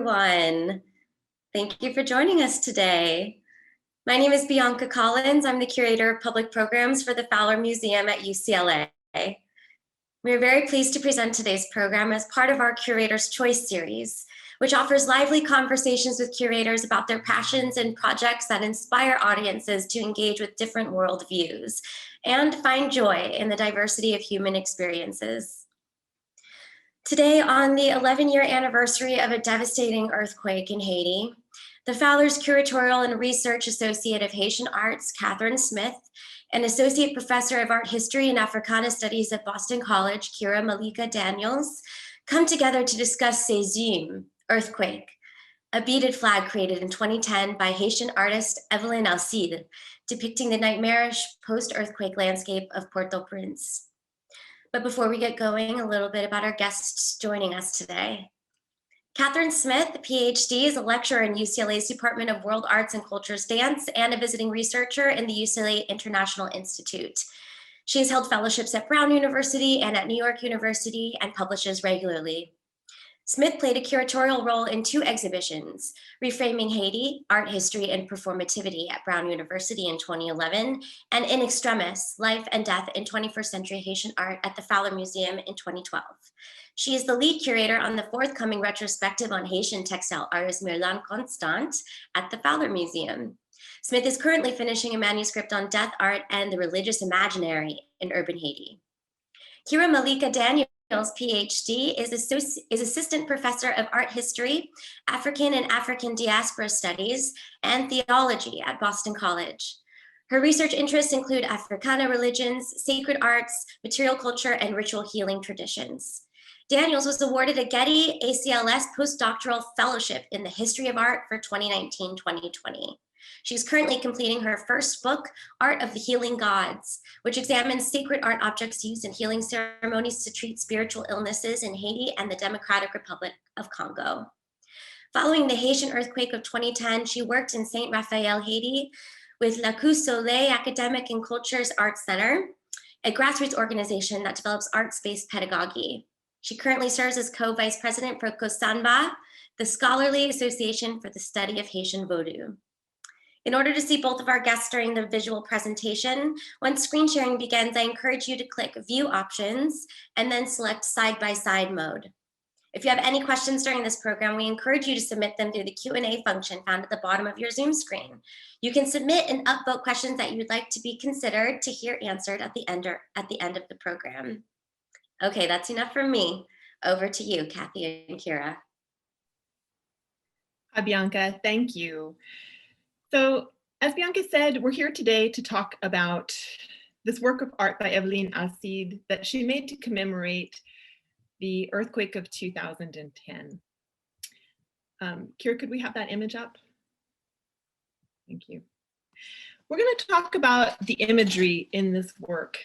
everyone. Thank you for joining us today. My name is Bianca Collins. I'm the Curator of Public Programs for the Fowler Museum at UCLA. We're very pleased to present today's program as part of our Curator's Choice series, which offers lively conversations with curators about their passions and projects that inspire audiences to engage with different worldviews and find joy in the diversity of human experiences. Today, on the 11-year anniversary of a devastating earthquake in Haiti, the Fowler's Curatorial and Research Associate of Haitian Arts, Katherine Smith, and Associate Professor of Art History and Africana Studies at Boston College, Kyrah Malika Daniels, come together to discuss Séisme, Earthquake, a beaded flag created in 2010 by Haitian artist Evelyne Alcide, depicting the nightmarish post-earthquake landscape of Port-au-Prince. But before we get going, a little bit about our guests joining us today. Katherine Smith, Ph.D., is a lecturer in UCLA's Department of World Arts and Cultures Dance and a visiting researcher in the UCLA International Institute. She has held fellowships at Brown University and at New York University and publishes regularly. Smith played a curatorial role in 2 exhibitions, Reframing Haiti, Art History and Performativity at Brown University in 2011, and In Extremis, Life and Death in 21st Century Haitian Art at the Fowler Museum in 2012. She is the lead curator on the forthcoming retrospective on Haitian textile artist Myrlande Constant at the Fowler Museum. Smith is currently finishing a manuscript on death art and the religious imaginary in urban Haiti. Kyrah Malika Daniels, Ph.D., is Assistant Professor of Art History, African and African Diaspora Studies, and Theology at Boston College. Her research interests include Africana religions, sacred arts, material culture, and ritual healing traditions. Daniels was awarded a Getty ACLS postdoctoral fellowship in the history of art for 2019-2020. She's currently completing her first book, Art of the Healing Gods, which examines sacred art objects used in healing ceremonies to treat spiritual illnesses in Haiti and the Democratic Republic of Congo. Following the Haitian earthquake of 2010, she worked in Saint Raphael, Haiti, with La Coup Soleil Academic and Cultures Arts Center, a grassroots organization that develops arts-based pedagogy. She currently serves as co-vice president for COSANBA, the Scholarly Association for the Study of Haitian Vodou. In order to see both of our guests during the visual presentation, once screen sharing begins, I encourage you to click View Options and then select Side-by-Side mode. If you have any questions during this program, we encourage you to submit them through the Q&A function found at the bottom of your Zoom screen. You can submit and upvote questions that you'd like to be considered to hear answered at the end of the program. Okay, that's enough from me. Over to you, Kathy and Kyrah. Hi, Bianca. Thank you. So, as Bianca said, we're here today to talk about this work of art by Evelyne Alcide that she made to commemorate the earthquake of 2010. Kyrah, could we have that image up? Thank you. We're going to talk about the imagery in this work.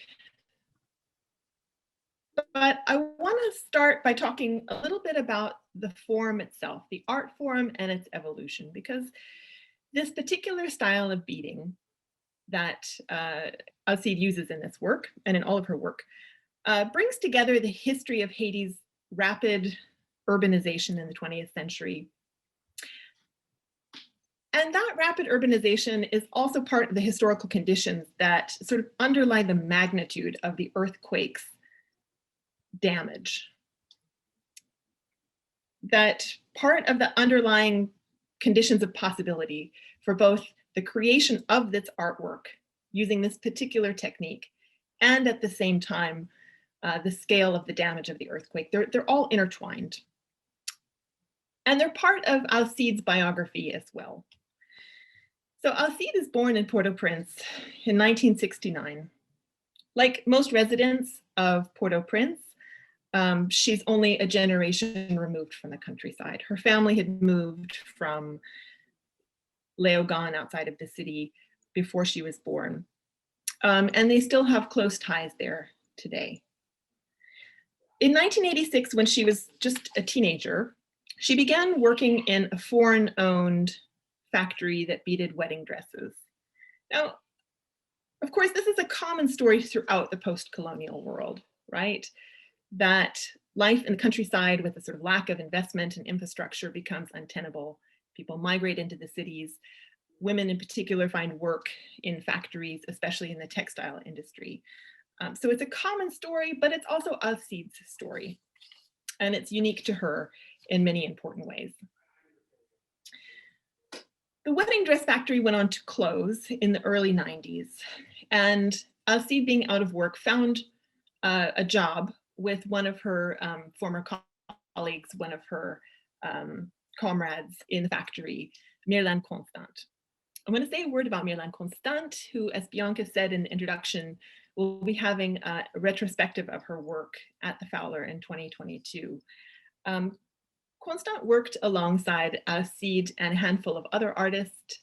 But I want to start by talking a little bit about the form itself, the art form and its evolution, because this particular style of beading that Alcide uses in this work and in all of her work brings together the history of Haiti's rapid urbanization in the 20th century. And that rapid urbanization is also part of the historical conditions that sort of underlie the magnitude of the earthquake's damage. That part of the underlying conditions of possibility for both the creation of this artwork using this particular technique and at the same time the scale of the damage of the earthquake. They're all intertwined. And they're part of Alcide's biography as well. So Alcide is born in Port-au-Prince in 1969. Like most residents of Port-au-Prince, she's only a generation removed from the countryside. Her family had moved from Léogâne outside of the city before she was born. And they still have close ties there today. In 1986, when she was just a teenager, she began working in a foreign-owned factory that beaded wedding dresses. Now, of course, this is a common story throughout the post-colonial world, right? That life in the countryside with a sort of lack of investment and infrastructure becomes untenable. People migrate into the cities. Women in particular find work in factories, especially in the textile industry. So it's a common story, but it's also Alcide's story. And it's unique to her in many important ways. The wedding dress factory went on to close in the early 90s. And Alcide, being out of work, found a job with one of her former colleagues, one of her comrades in the factory, Myrlande Constant. I want to say a word about Myrlande Constant, who, as Bianca said in the introduction, will be having a retrospective of her work at the Fowler in 2022. Constant worked alongside Alcide and a handful of other artists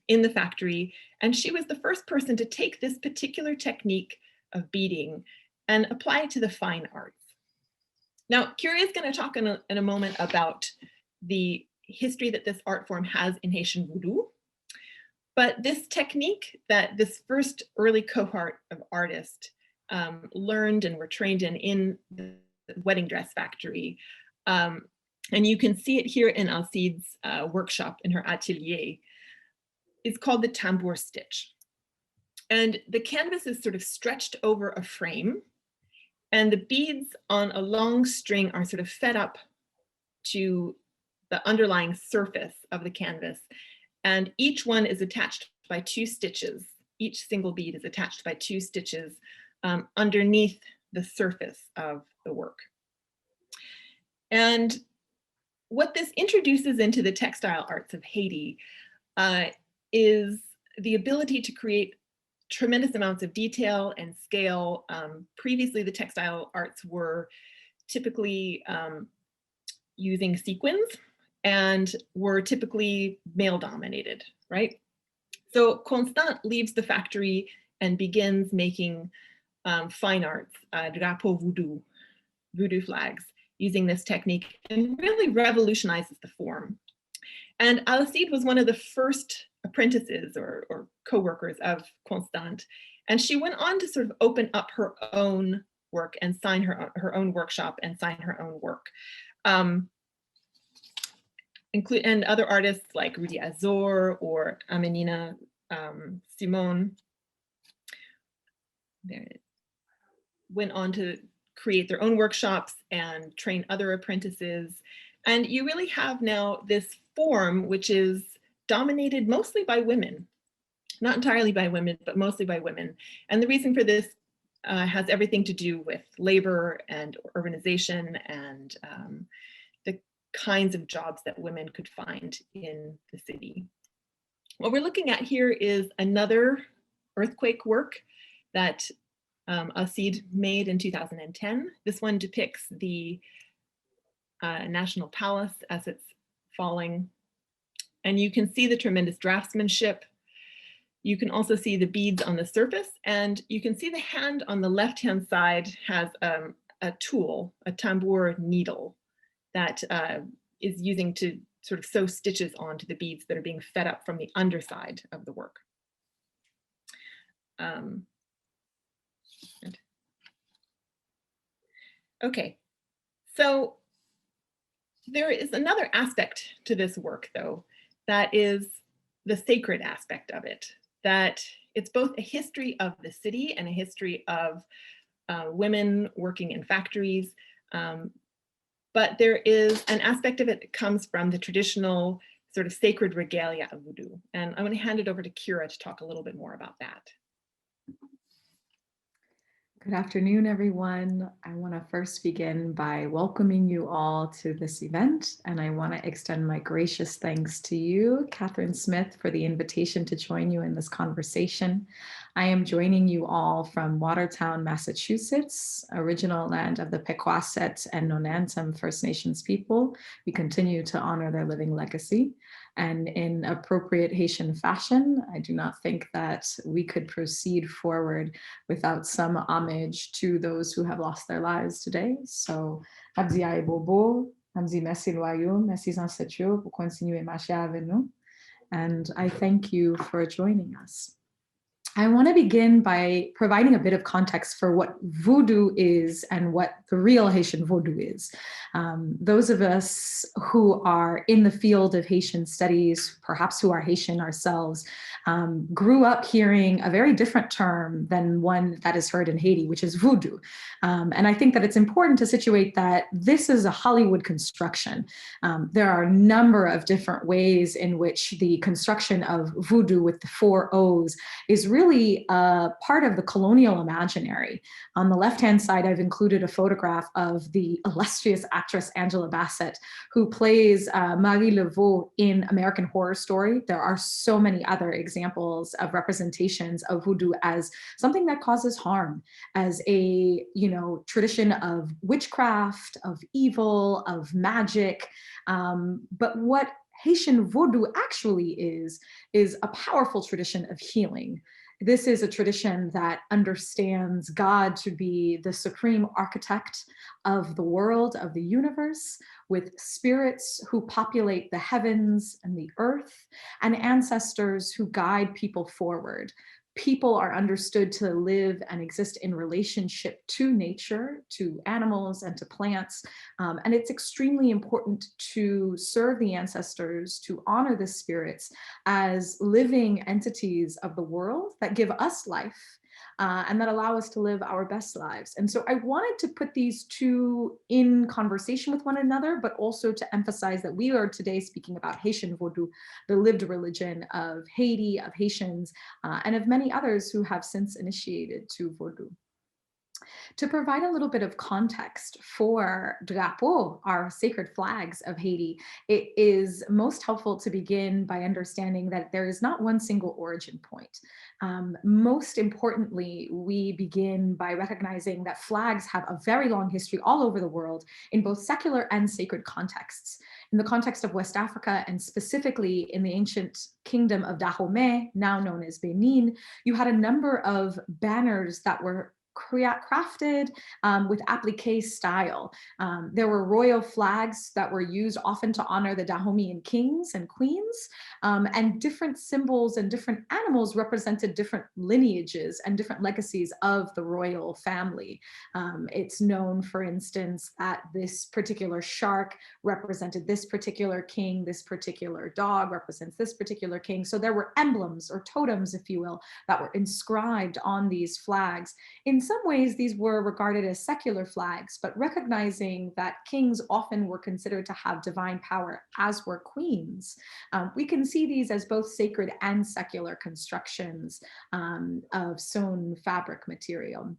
in the factory, and she was the first person to take this particular technique of beading and apply it to the fine arts. Now, Kyrah is going to talk in a moment about the history that this art form has in Haitian Voodoo. But this technique that this first early cohort of artists learned and were trained in the wedding dress factory, and you can see it here in Alcide's workshop in her atelier, is called the tambour stitch. And the canvas is sort of stretched over a frame, and the beads on a long string are sort of fed up to the underlying surface of the canvas. And each one is attached by 2 stitches. Each single bead is attached by 2 stitches underneath the surface of the work. And what this introduces into the textile arts of Haiti is the ability to create tremendous amounts of detail and scale. Previously, the textile arts were typically using sequins and were typically male dominated, right? So Constant leaves the factory and begins making fine arts, Drapo Voodoo flags, using this technique, and really revolutionizes the form. And Alcide was one of the first apprentices or co-workers of Constant. And she went on to sort of open up her own work and sign her own workshop and sign her own work. And other artists like Rudy Azor or Amenina Simone went on to create their own workshops and train other apprentices. And you really have now this form which is dominated mostly by women, not entirely by women, but mostly by women. And the reason for this has everything to do with labor and urbanization and the kinds of jobs that women could find in the city. What we're looking at here is another earthquake work that Alcide made in 2010. This one depicts the National Palace as it's falling. And you can see the tremendous draftsmanship. You can also see the beads on the surface, and you can see the hand on the left-hand side has a tool, a tambour needle, that is using to sort of sew stitches onto the beads that are being fed up from the underside of the work. Okay, so there is another aspect to this work, though, that is the sacred aspect of it, that it's both a history of the city and a history of women working in factories, but there is an aspect of it that comes from the traditional sort of sacred regalia of Voodoo. And I'm going to hand it over to Kyrah to talk a little bit more about that. Good afternoon, everyone. I want to first begin by welcoming you all to this event, and I want to extend my gracious thanks to you, Katherine Smith, for the invitation to join you in this conversation. I am joining you all from Watertown, Massachusetts, original land of the Pequot and Nonantum First Nations people. We continue to honor their living legacy. And in appropriate Haitian fashion, I do not think that we could proceed forward without some homage to those who have lost their lives today. So, Abdi Aye Bobo, Abdi Merci Loyaux, Merci Ancêtres pour continuer marcher avec nous. And I thank you for joining us. I want to begin by providing a bit of context for what Voodoo is and what the real Haitian Vodou is. Those of us who are in the field of Haitian studies, perhaps who are Haitian ourselves, grew up hearing a very different term than one that is heard in Haiti, which is Voodoo. And I think that it's important to situate that this is a Hollywood construction. There are a number of different ways in which the construction of Voodoo with the 4 O's is really part of the colonial imaginary. On the left-hand side, I've included a photograph of the illustrious actress Angela Bassett, who plays Marie Laveau in American Horror Story. There are so many other examples of representations of Voodoo as something that causes harm, as a tradition of witchcraft, of evil, of magic. But what Haitian Vodou actually is a powerful tradition of healing. This is a tradition that understands God to be the supreme architect of the world, of the universe, with spirits who populate the heavens and the earth, and ancestors who guide people forward. People are understood to live and exist in relationship to nature, to animals, and to plants. And it's extremely important to serve the ancestors, to honor the spirits as living entities of the world that give us life. And that allow us to live our best lives. And so I wanted to put these two in conversation with one another, but also to emphasize that we are today speaking about Haitian Vodou, the lived religion of Haiti, of Haitians, and of many others who have since initiated to Vodou. To provide a little bit of context for Drapo, our sacred flags of Haiti, it is most helpful to begin by understanding that there is not one single origin point. Most importantly, we begin by recognizing that flags have a very long history all over the world in both secular and sacred contexts. In the context of West Africa, and specifically in the ancient kingdom of Dahomey, now known as Benin, you had a number of banners that were crafted with applique style. There were royal flags that were used often to honor the Dahomean kings and queens, and different symbols and different animals represented different lineages and different legacies of the royal family. It's known, for instance, that this particular shark represented this particular king, this particular dog represents this particular king. So there were emblems or totems, if you will, that were inscribed on these flags. In some ways, these were regarded as secular flags, but recognizing that kings often were considered to have divine power, as were queens, we can see these as both sacred and secular constructions of sewn fabric material.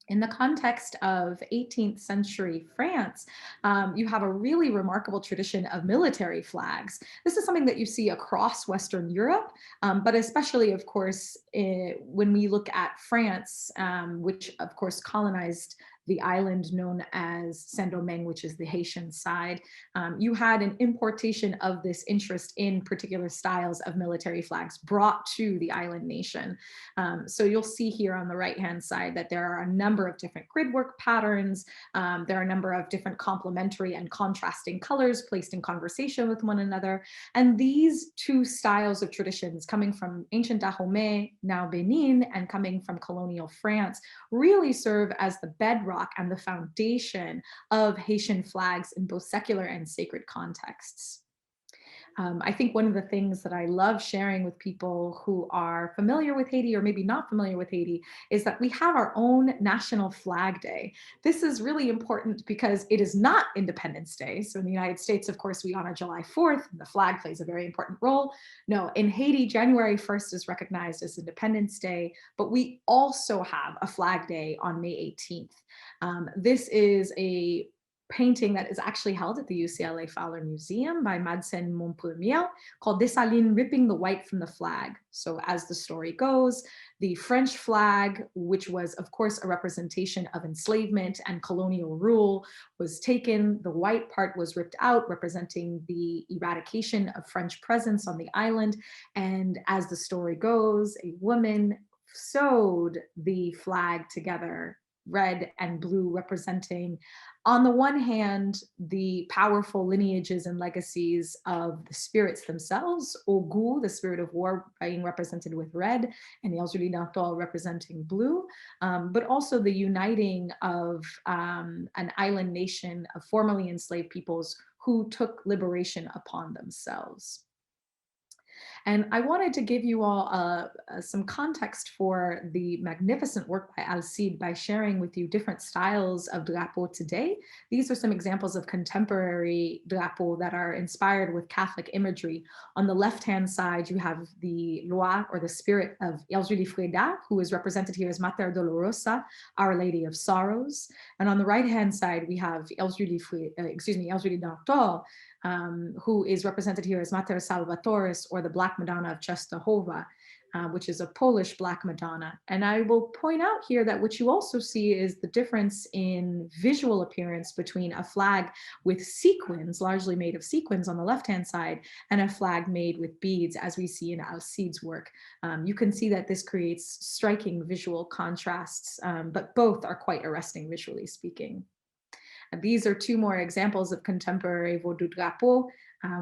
In the context of 18th century France, you have a really remarkable tradition of military flags. This is something that you see across Western Europe, but especially, of course, when we look at France, which of course colonized the island known as Saint-Domingue, which is the Haitian side, you had an importation of this interest in particular styles of military flags brought to the island nation. So you'll see here on the right-hand side that there are a number of different gridwork patterns. There are a number of different complementary and contrasting colors placed in conversation with one another. And these two styles of traditions, coming from ancient Dahomey, now Benin, and coming from colonial France, really serve as the bedrock and the foundation of Haitian flags in both secular and sacred contexts. I think one of the things that I love sharing with people who are familiar with Haiti or maybe not familiar with Haiti is that we have our own National Flag Day. This is really important because it is not Independence Day. So in the United States, of course, we honor July 4th, and the flag plays a very important role. No, in Haiti, January 1st is recognized as Independence Day, but we also have a Flag Day on May 18th. This is a painting that is actually held at the UCLA Fowler Museum by Madsen Montpremier called Dessalines Ripping the White from the Flag. So as the story goes, the French flag, which was of course a representation of enslavement and colonial rule, was taken. The white part was ripped out, representing the eradication of French presence on the island. And as the story goes, a woman sewed the flag together red and blue, representing, on the one hand, the powerful lineages and legacies of the spirits themselves, Ogu, the spirit of war, being represented with red, and Yelzuli Dantor representing blue, but also the uniting of an island nation of formerly enslaved peoples who took liberation upon themselves. And I wanted to give you all some context for the magnificent work by Alcide by sharing with you different styles of Drapo today. These are some examples of contemporary Drapo that are inspired with Catholic imagery. On the left-hand side, you have the Loi, or the spirit of Yelzuli Freda, who is represented here as Mater Dolorosa, Our Lady of Sorrows. And on the right-hand side, we have Yelzuli Dantor, who is represented here as Mater Salvatoris, or the Black Madonna of Częstochowa, which is a Polish Black Madonna. And I will point out here that what you also see is the difference in visual appearance between a flag with sequins, largely made of sequins on the left-hand side, and a flag made with beads, as we see in Alcide's work. You can see that this creates striking visual contrasts, but both are quite arresting visually speaking. These are two more examples of contemporary Vodou Drapo,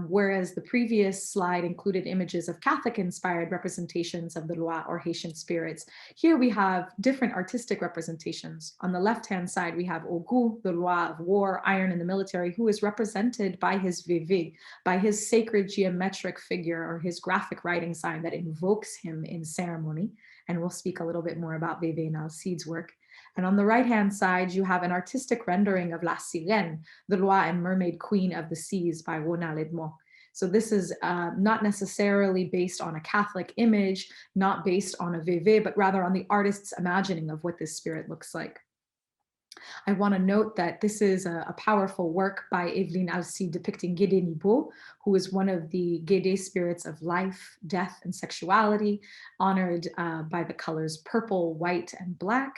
whereas the previous slide included images of Catholic-inspired representations of the Loi, or Haitian spirits. Here we have different artistic representations. On the left-hand side, we have Ogu, the Loi of war, iron in the military, who is represented by his vévé, by his sacred geometric figure, or his graphic writing sign that invokes him in ceremony. And we'll speak a little bit more about vévé in Alcide's work. And on the right-hand side, you have an artistic rendering of La Sirène, the Loi and Mermaid Queen of the Seas by Rona Ledmont. So this is not necessarily based on a Catholic image, not based on a vévé, but rather on the artist's imagining of what this spirit looks like. I want to note that this is a powerful work by Evelyne Alcide depicting Guédé Nibo, who is one of the Guédé spirits of life, death, and sexuality, honored by the colors purple, white, and black.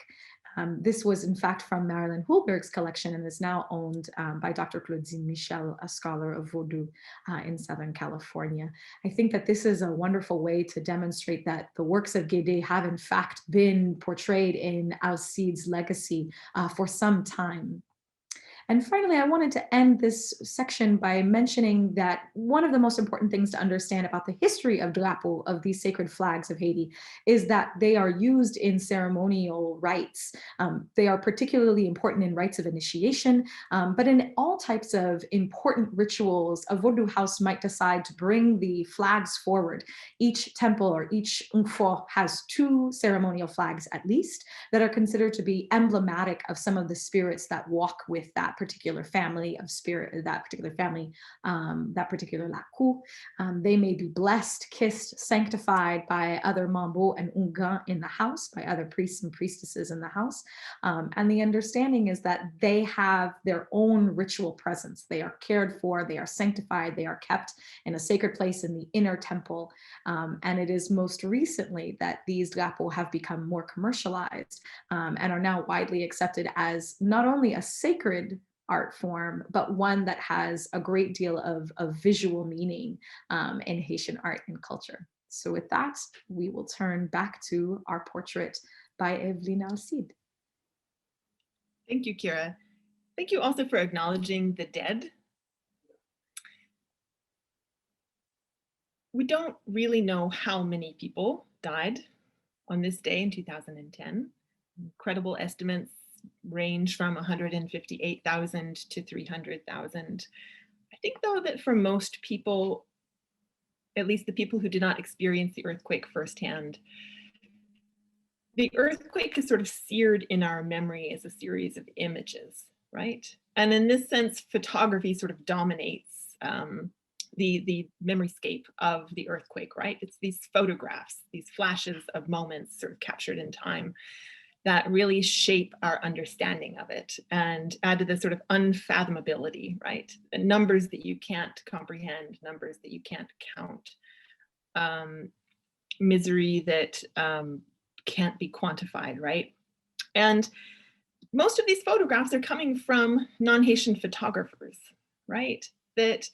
This was in fact from Marilyn Hulberg's collection and is now owned by Dr. Claudine Michel, a scholar of Voodoo in Southern California. I think that this is a wonderful way to demonstrate that the works of Guédé have in fact been portrayed in Alcide's legacy for some time. And finally, I wanted to end this section by mentioning that one of the most important things to understand about the history of Drapo, of these sacred flags of Haiti, is that they are used in ceremonial rites. They are particularly important in rites of initiation, but in all types of important rituals, a Vodou house might decide to bring the flags forward. Each temple or each ngfo has 2 ceremonial flags at least that are considered to be emblematic of some of the spirits that walk with that particular family of spirit, that particular family, that particular laku. They may be blessed, kissed, sanctified by other mambo and ungan in the house, by other priests and priestesses in the house. And the understanding is that they have their own ritual presence. They are cared for, they are sanctified, they are kept in a sacred place in the inner temple. And it is most recently that these drapo have become more commercialized and are now widely accepted as not only a sacred art form, but one that has a great deal of visual meaning in Haitian art and culture. So with that, we will turn back to our portrait by Evelyne Alcide. Thank you, Kyrah. Thank you also for acknowledging the dead. We don't really know how many people died on this day in 2010. Credible estimates range from 158,000 to 300,000. I think though that for most people, at least the people who did not experience the earthquake firsthand, the earthquake is sort of seared in our memory as a series of images, right? And in this sense, photography sort of dominates the memoryscape of the earthquake, right? It's these photographs, these flashes of moments sort of captured in time that really shape our understanding of it and add to the sort of unfathomability, right? The numbers that you can't comprehend, numbers that you can't count, misery that can't be quantified, right? And most of these photographs are coming from non-Haitian photographers, right? That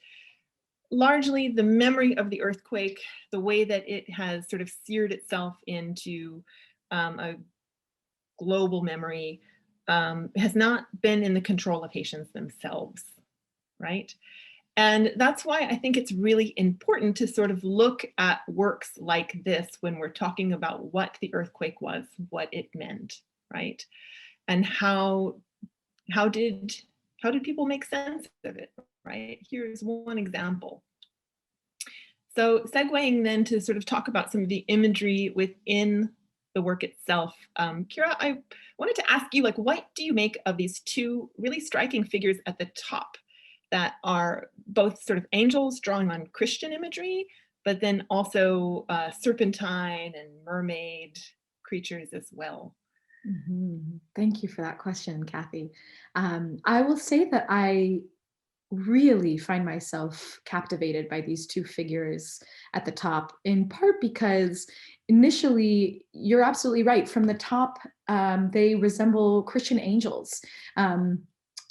largely the memory of the earthquake, the way that it has sort of seared itself into a global memory, has not been in the control of Haitians themselves, right? And that's why I think it's really important to sort of look at works like this when we're talking about what the earthquake was, what it meant, right? And how did people make sense of it, right? Here's one example. So segueing then to sort of talk about some of the imagery within the work itself, Kyrah, I wanted to ask you, like, what do you make of these two really striking figures at the top that are both sort of angels drawing on Christian imagery, but then also serpentine and mermaid creatures as well? Thank you for that question, Kathy. I will say that I really find myself captivated by these two figures at the top, in part because initially, you're absolutely right. From the top, they resemble Christian angels.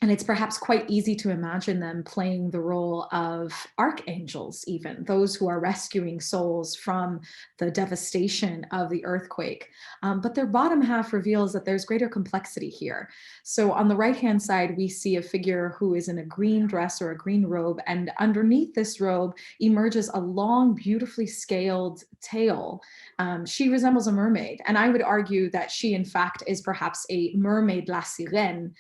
And it's perhaps quite easy to imagine them playing the role of archangels, even those who are rescuing souls from the devastation of the earthquake. But their bottom half reveals that there's greater complexity here. So on the right-hand side, we see a figure who is in a green dress or a green robe, and underneath this robe emerges a long, beautifully scaled tail. She resembles a mermaid, and I would argue that she, in fact, is perhaps a mermaid, la sirène,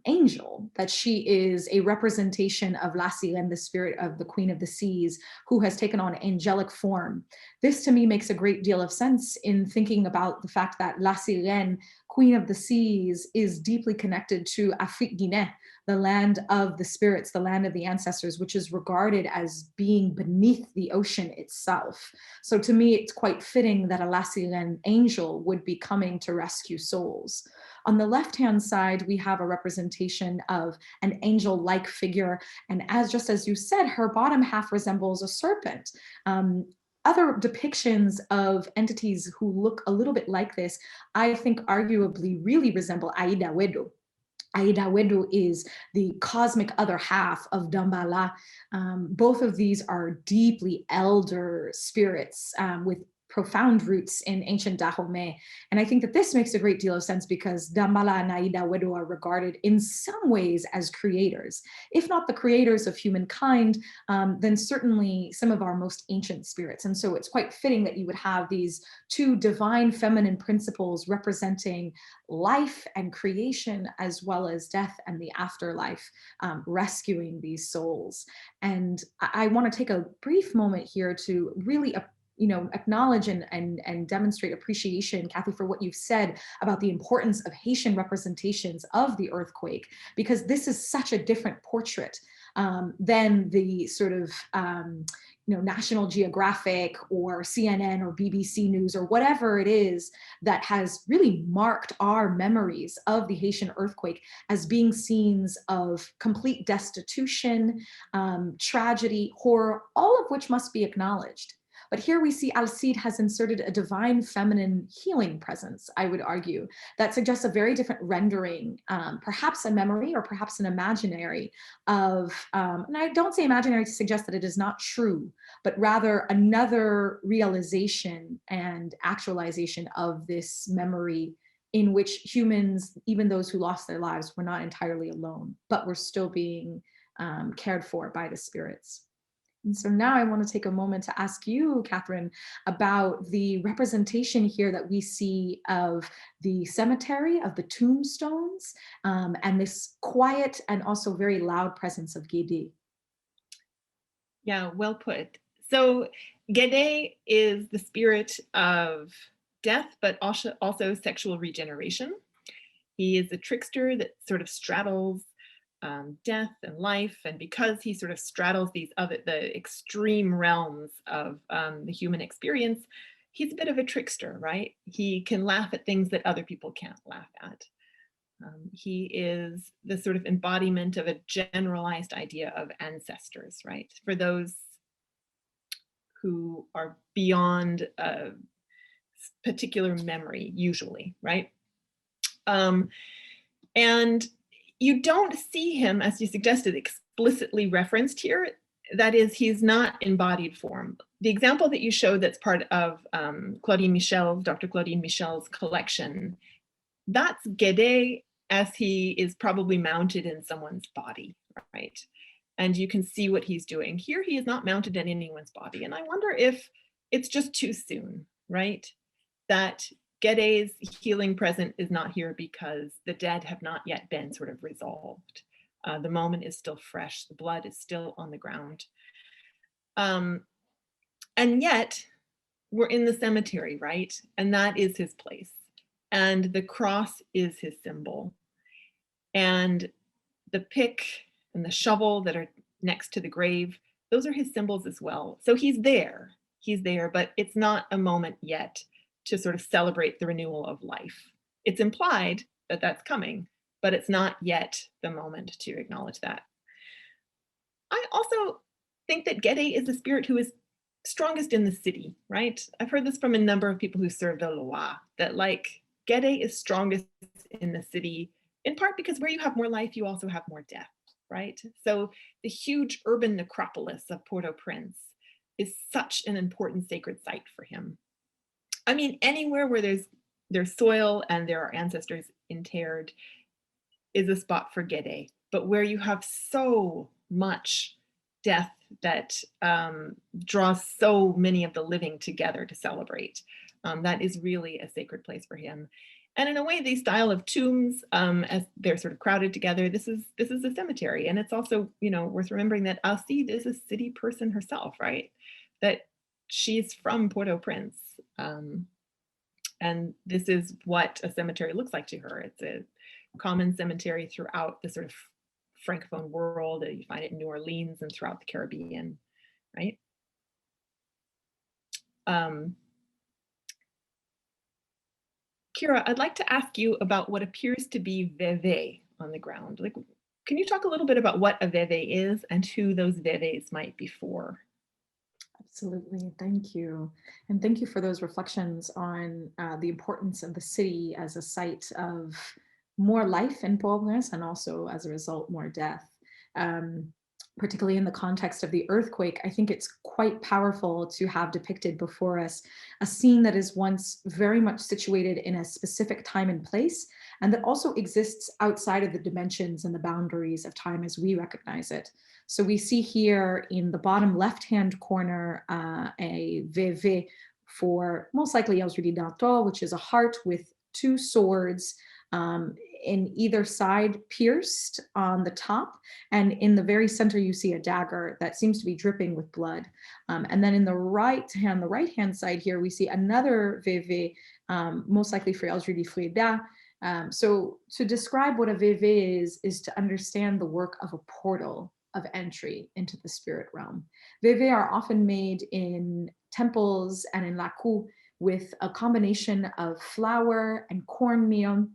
angel, that she is a representation of La Sirène, the spirit of the Queen of the Seas, who has taken on angelic form. This to me makes a great deal of sense in thinking about the fact that La Sirène, Queen of the Seas, is deeply connected to Afrique Guinée, the land of the spirits, the land of the ancestors, which is regarded as being beneath the ocean itself. So to me, it's quite fitting that a La Sirène angel would be coming to rescue souls. On the left-hand side, we have a representation of an angel-like figure. And just as you said, her bottom half resembles a serpent. Other depictions of entities who look a little bit like this, I think arguably really resemble Aida Wedo. Aida Wedo is the cosmic other half of Dambala. Both of these are deeply elder spirits with profound roots in ancient Dahomey. And I think that this makes a great deal of sense because Dambala and Aida Wedo are regarded in some ways as creators. If not the creators of humankind, then certainly some of our most ancient spirits. And so it's quite fitting that you would have these two divine feminine principles representing life and creation, as well as death and the afterlife, rescuing these souls. And I want to take a brief moment here to really acknowledge and demonstrate appreciation, Kathy, for what you've said about the importance of Haitian representations of the earthquake, because this is such a different portrait than the sort of National Geographic or CNN or BBC News or whatever it is that has really marked our memories of the Haitian earthquake as being scenes of complete destitution, tragedy, horror, all of which must be acknowledged. But here we see Alcide has inserted a divine feminine healing presence, I would argue, that suggests a very different rendering, perhaps a memory or perhaps an imaginary of, and I don't say imaginary to suggest that it is not true, but rather another realization and actualization of this memory in which humans, even those who lost their lives, were not entirely alone, but were still being cared for by the spirits. And so now I want to take a moment to ask you, Katherine, about the representation here that we see of the cemetery, of the tombstones, and this quiet and also very loud presence of Guédé. Yeah, well put. So Guédé is the spirit of death, but also sexual regeneration. He is a trickster that sort of straddles death and life, and because he sort of straddles the extreme realms of the human experience, he's a bit of a trickster, right? He can laugh at things that other people can't laugh at. He is the sort of embodiment of a generalized idea of ancestors, right? For those who are beyond a particular memory, usually, right? And you don't see him, as you suggested, explicitly referenced here. That is, he's not embodied form. The example that you showed that's part of Dr. Claudine Michel's collection, that's Guédé as he is probably mounted in someone's body, right? And you can see what he's doing. Here he is not mounted in anyone's body. And I wonder if it's just too soon, right? That Gede's healing present is not here because the dead have not yet been sort of resolved. The moment is still fresh. The blood is still on the ground. And yet we're in the cemetery, right? And that is his place. And the cross is his symbol. And the pick and the shovel that are next to the grave, those are his symbols as well. So he's there, but it's not a moment yet to sort of celebrate the renewal of life. It's implied that that's coming, but it's not yet the moment to acknowledge that. I also think that Gede is the spirit who is strongest in the city, right? I've heard this from a number of people who serve the Loa, that like Gede is strongest in the city, in part because where you have more life, you also have more death, right? So the huge urban necropolis of Port-au-Prince is such an important sacred site for him. I mean, anywhere where there's soil and there are ancestors interred is a spot for Gede, but where you have so much death that draws so many of the living together to celebrate, that is really a sacred place for him. And in a way, the style of tombs, as they're sort of crowded together, this is a cemetery. And it's also, you know, worth remembering that Alcide is a city person herself, right? That she's from Port-au-Prince. And this is what a cemetery looks like to her. It's a common cemetery throughout the sort of Francophone world. You find it in New Orleans and throughout the Caribbean, right? Kyrah, I'd like to ask you about what appears to be veve on the ground. Like, can you talk a little bit about what a veve is and who those veves might be for? Absolutely, thank you. And thank you for those reflections on the importance of the city as a site of more life in Port-au-Prince and also as a result, more death. Particularly in the context of the earthquake, I think it's quite powerful to have depicted before us a scene that is once very much situated in a specific time and place, and that also exists outside of the dimensions and the boundaries of time as we recognize it. So we see here in the bottom left-hand corner a VV for most likely Elzrudi Danto, which is a heart with two swords in either side pierced on the top, and in the very center you see a dagger that seems to be dripping with blood. And then in the right hand side here we see another VV, most likely for Elzrudi Freda. So to describe what a VV is to understand the work of a portal of entry into the spirit realm. VV are often made in temples and in laku with a combination of flour and cornmeal.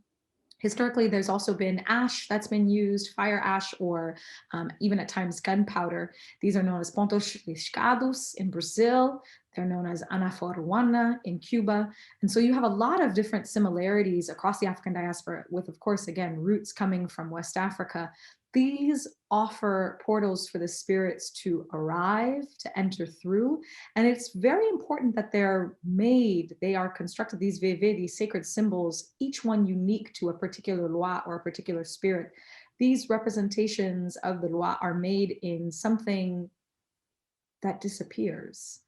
Historically, there's also been ash that's been used, fire ash, or even at times gunpowder. These are known as pontos riscados in Brazil. They're known as anaforwana in Cuba. And so you have a lot of different similarities across the African diaspora with, of course, again, roots coming from West Africa. These offer portals for the spirits to arrive, to enter through. And it's very important that they're made, they are constructed, these VV, these sacred symbols, each one unique to a particular loi or a particular spirit. These representations of the loi are made in something that disappears,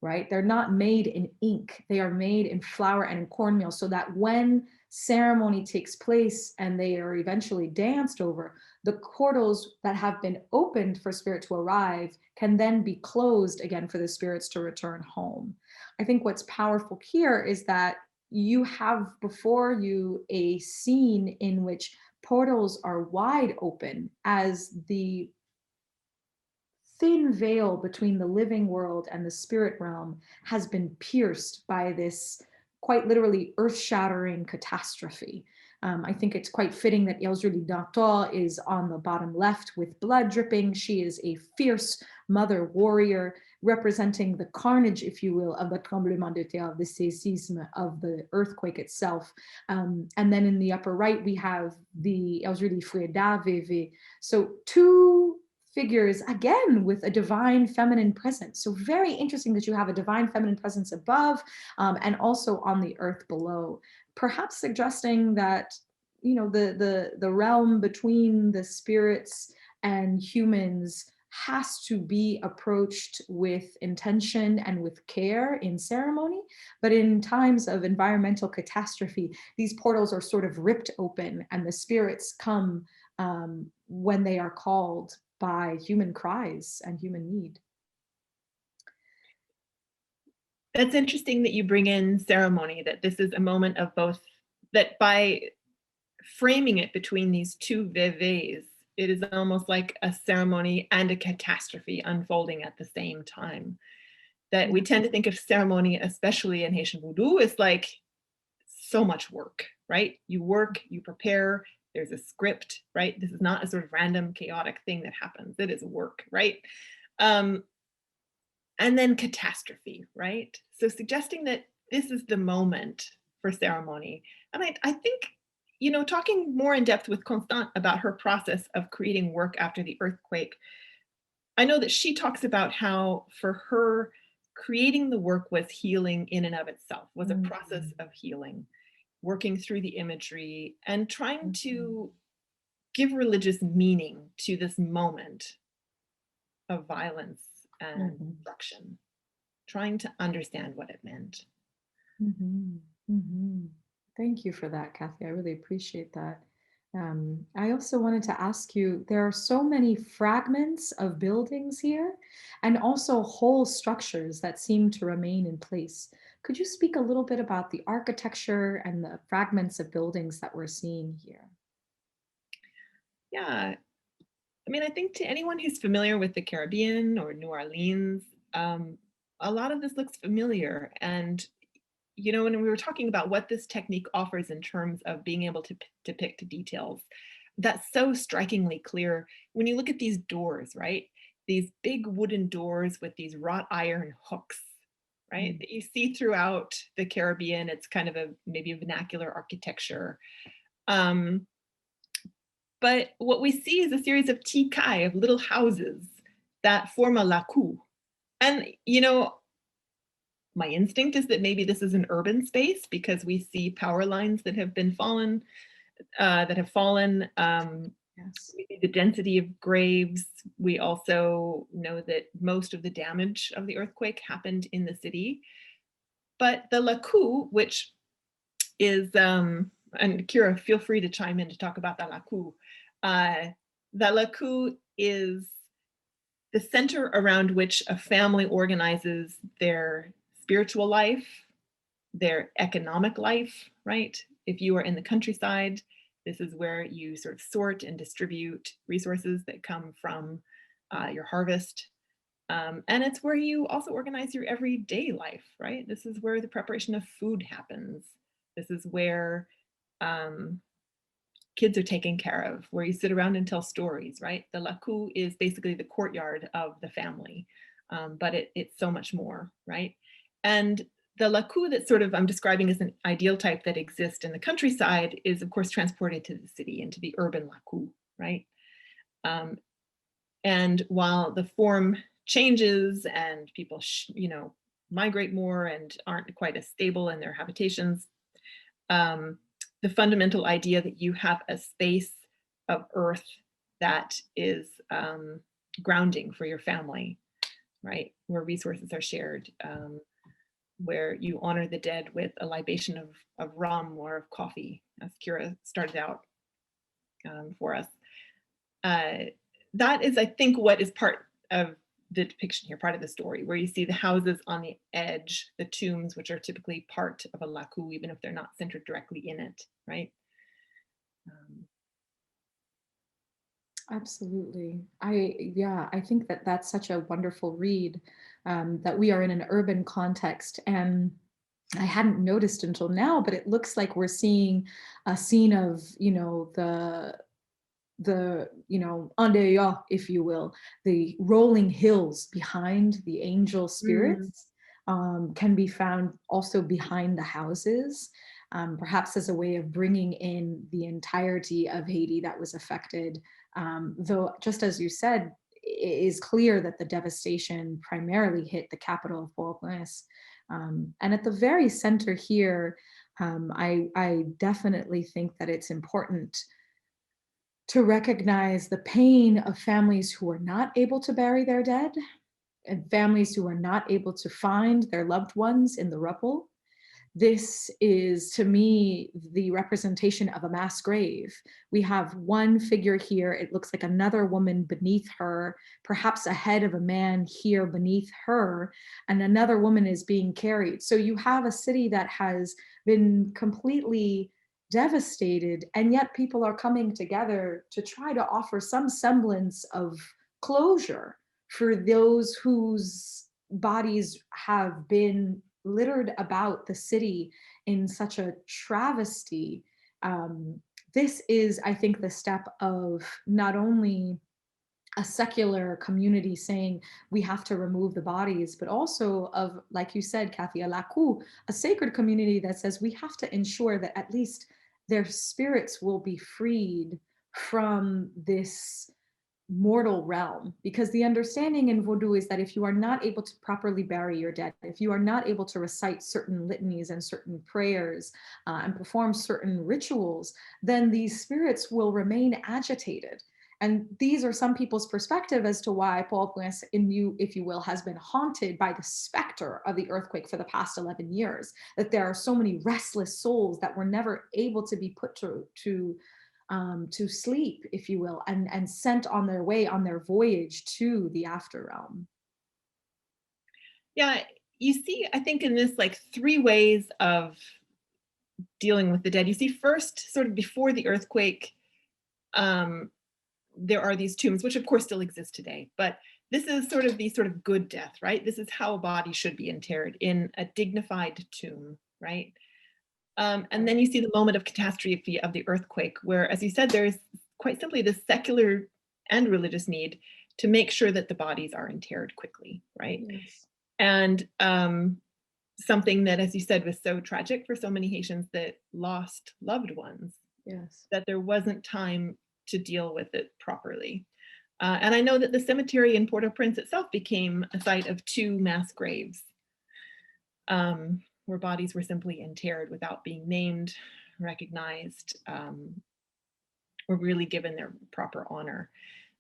right? They're not made in ink. They are made in flour and in cornmeal, so that when ceremony takes place and they are eventually danced over, the portals that have been opened for spirit to arrive can then be closed again for the spirits to return home. I think what's powerful here is that you have before you a scene in which portals are wide open as the thin veil between the living world and the spirit realm has been pierced by this quite literally earth-shattering catastrophe. I think it's quite fitting that Elzrudi Danto is on the bottom left with blood dripping. She is a fierce mother warrior representing the carnage, if you will, of the tremblement de terre, the séisme, of the earthquake itself. And then in the upper right, we have the Elzrudi Freda VV. So two figures, again, with a divine feminine presence. So very interesting that you have a divine feminine presence above and also on the earth below, perhaps suggesting that the realm between the spirits and humans has to be approached with intention and with care in ceremony. But in times of environmental catastrophe, these portals are sort of ripped open and the spirits come when they are called by human cries and human need. That's interesting that you bring in ceremony, that this is a moment of both, that by framing it between these two veves, it is almost like a ceremony and a catastrophe unfolding at the same time. That we tend to think of ceremony, especially in Haitian Voodoo, is like so much work, right? You work, you prepare, there's a script, right? This is not a sort of random, chaotic thing that happens. It is work, right? And then catastrophe, right? So suggesting that this is the moment for ceremony. And I think, talking more in depth with Constant about her process of creating work after the earthquake, I know that she talks about how for her, creating the work was healing in and of itself, was a process of healing, working through the imagery and trying to give religious meaning to this moment of violence and destruction, trying to understand what it meant. Thank you for that, Kathy. I really appreciate that. I also wanted to ask you, there are so many fragments of buildings here and also whole structures that seem to remain in place. Could you speak a little bit about the architecture and the fragments of buildings that we're seeing here? Yeah, I think to anyone who's familiar with the Caribbean or New Orleans, a lot of this looks familiar. And when we were talking about what this technique offers in terms of being able to depict details, that's so strikingly clear when you look at these doors, right? These big wooden doors with these wrought iron hooks, right? That you see throughout the Caribbean. It's kind of maybe a vernacular architecture. But what we see is a series of tikai, of little houses that form a laku. And, my instinct is that maybe this is an urban space because we see power lines that have fallen. Yes. We see the density of graves. We also know that most of the damage of the earthquake happened in the city. But the laku, which is, and Kyrah, feel free to chime in to talk about the laku. The laku is the center around which a family organizes their spiritual life, their economic life, right? If you are in the countryside, this is where you sort of sort and distribute resources that come from your harvest. And it's where you also organize your everyday life, right? This is where the preparation of food happens. This is where kids are taken care of, where you sit around and tell stories, right? The laku is basically the courtyard of the family, but it's so much more, right? And the laku that sort of I'm describing as an ideal type that exists in the countryside is of course transported to the city, into the urban laku, right? And while the form changes and people, migrate more and aren't quite as stable in their habitations, the fundamental idea that you have a space of earth that is grounding for your family, right? Where resources are shared, where you honor the dead with a libation of rum or of coffee, as Kyrah started out for us. That is, I think, what is part of the depiction here, part of the story, where you see the houses on the edge, the tombs, which are typically part of a laku, even if they're not centered directly in it, right? Absolutely. I think that that's such a wonderful read, that we are in an urban context, and I hadn't noticed until now, but it looks like we're seeing a scene of, the Andeya, if you will, the rolling hills behind the angel spirits can be found also behind the houses, perhaps as a way of bringing in the entirety of Haiti that was affected. Though, just as you said, it is clear that the devastation primarily hit the capital of Port-au-Prince. And at the very center here, I definitely think that it's important to recognize the pain of families who are not able to bury their dead and families who are not able to find their loved ones in the rubble. This is, to me, the representation of a mass grave. We have one figure here. It looks like another woman beneath her, perhaps a head of a man here beneath her, and another woman is being carried. So you have a city that has been completely devastated, and yet people are coming together to try to offer some semblance of closure for those whose bodies have been littered about the city in such a travesty. This is, I think, the step of not only a secular community saying we have to remove the bodies, but also of, like you said, Kathy, a sacred community that says we have to ensure that at least their spirits will be freed from this mortal realm, because the understanding in Vodou is that if you are not able to properly bury your dead, if you are not able to recite certain litanies and certain prayers and perform certain rituals, then these spirits will remain agitated. And these are some people's perspective as to why Port-au-Prince, if you will, has been haunted by the specter of the earthquake for the past 11 years, that there are so many restless souls that were never able to be put to sleep, if you will, and sent on their way, on their voyage to the after realm. Yeah, you see, I think in this like three ways of dealing with the dead. You see, first, sort of before the earthquake, there are these tombs, which of course still exist today, but this is sort of the sort of good death, right? This is how a body should be interred, in a dignified tomb, right? And then you see the moment of catastrophe of the earthquake, where, as you said, there's quite simply the secular and religious need to make sure that the bodies are interred quickly, right? Yes. And something that, as you said, was so tragic for so many Haitians that lost loved ones, Yes. that there wasn't time to deal with it properly. And I know that the cemetery in Port-au-Prince itself became a site of 2 mass graves, where bodies were simply interred without being named, recognized, or really given their proper honor.